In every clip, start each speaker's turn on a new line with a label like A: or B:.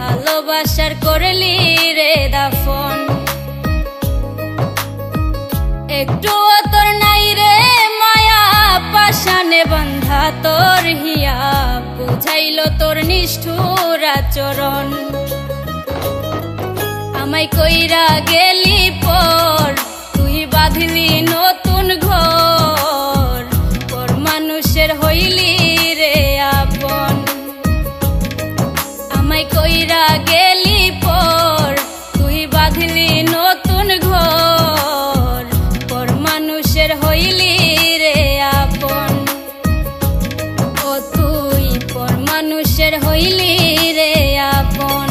A: ভালোবাসার করলি রে দাফন। একটুও তোর নাই রে মায়া, পাশানে বান্ধা তোর হিয়া, বুঝাইলো তোর নিষ্ঠুর আচরণ। আমায় কইরা গেলি পর, তুই বাঁধলি নতুন ঘর, পর মানুষের হইলি রে আপন। আমায় কইরা গেলি পর, তুই বাঁধলি নতুন ঘর, পর মানুষের হইলি রে আপন। ও তুই পর মানুষের হইলি রে আপন।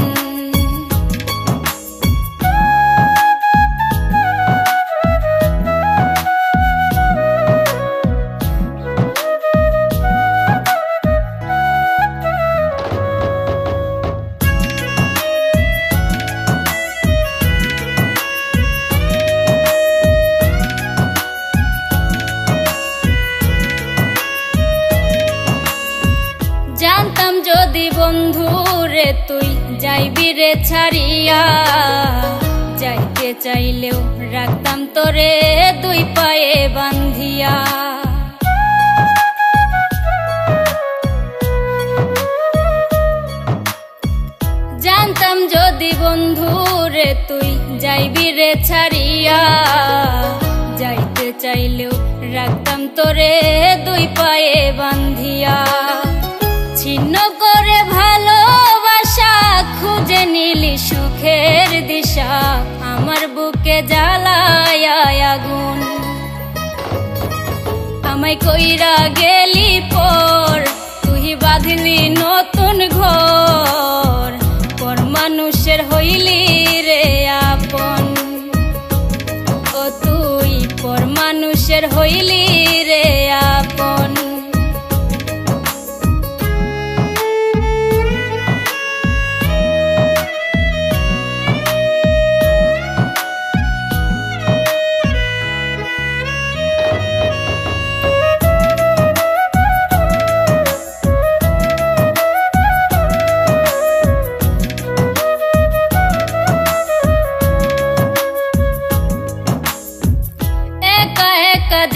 A: জানতাম যদি বন্ধু রে তুই যাইবি রে ছাড়িয়া, যাইতে চাইলেও রাখতাম তোরে দুই পায়ে বান্ধিয়া। জানতাম যদি বন্ধু রে তুই যাইবি রে ছাড়িয়া, যাইতে চাইলেও রাখতাম তোরে দুই পায়ে বান্ধিয়া। ছিন্ন করে ভালোবাসা খুঁজে নিলি সুখের দিশা, আমার বুকে জ্বালায় আগুন। আমায় কইরা গেলি পর, তুই বাঁধলি নতুন ঘর, পর মানুষের হইলি রে আপন। ও তুই পর মানুষের হইলি রে আপন।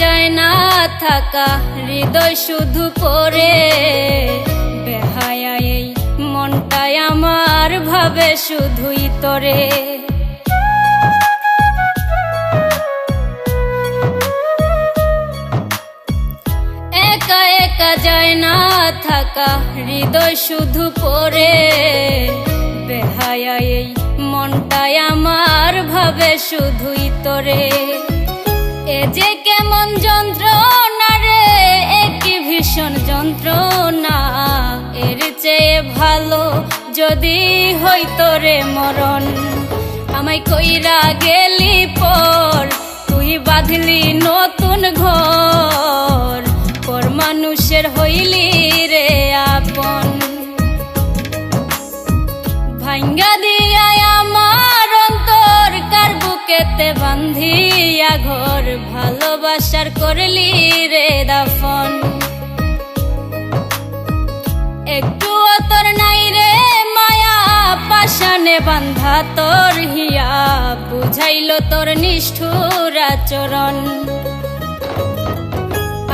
A: যায় না থাকা হৃদয় শুধু পড়ে, বেহায়া এই মনটাই আমার ভাবে শুধুই তোরে। একা একা যায় না থাকা হৃদয় শুধু পড়ে, বেহায়া এই মনটাই আমার ভাবে শুধুই তোরে। এ যে কেমন যন্ত্রণা রে, একই ভীষণ যন্ত্রণা, এর চেয়ে ভালো যদি হইতো রে মরণ। আমায় কইরা গেলি পর, তুই বাঁধলি নতুন ঘর, পর মানুষের হইলি রে আপন। ভাঙ্গা দিয়া আমার অন্তর কার বুকেতে বান্ধিয়া ঘর, ভালোবাসার করলি রে দাফন। একটুও তোর নাই রে মায়া, পাশানে বান্ধা তোর হিয়া, বুঝাইলো তোর নিষ্ঠুর আচরণ।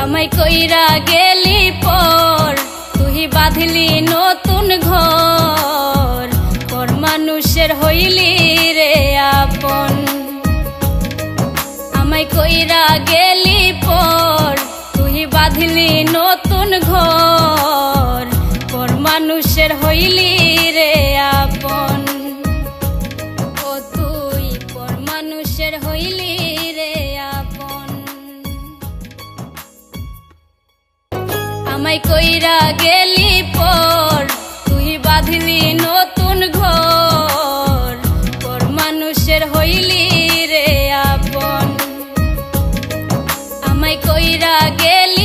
A: আমায় কইরা গেলি পর, তুই বাঁধলি নতুন ঘর, পর মানুষের হইলি রে আপন। আমায় কইরা গেলি পর, তুই বাঁধলি নতুন ঘর, পর মানুষের হইলি রে আপন। ও তুই পর মানুষের হইলি রে আপন। আমায় কইরা গেলি পর, তুই বাঁধলি নতুন ঘর, পর মানুষের হইলি রে আপন। আমায় কইরা গেলি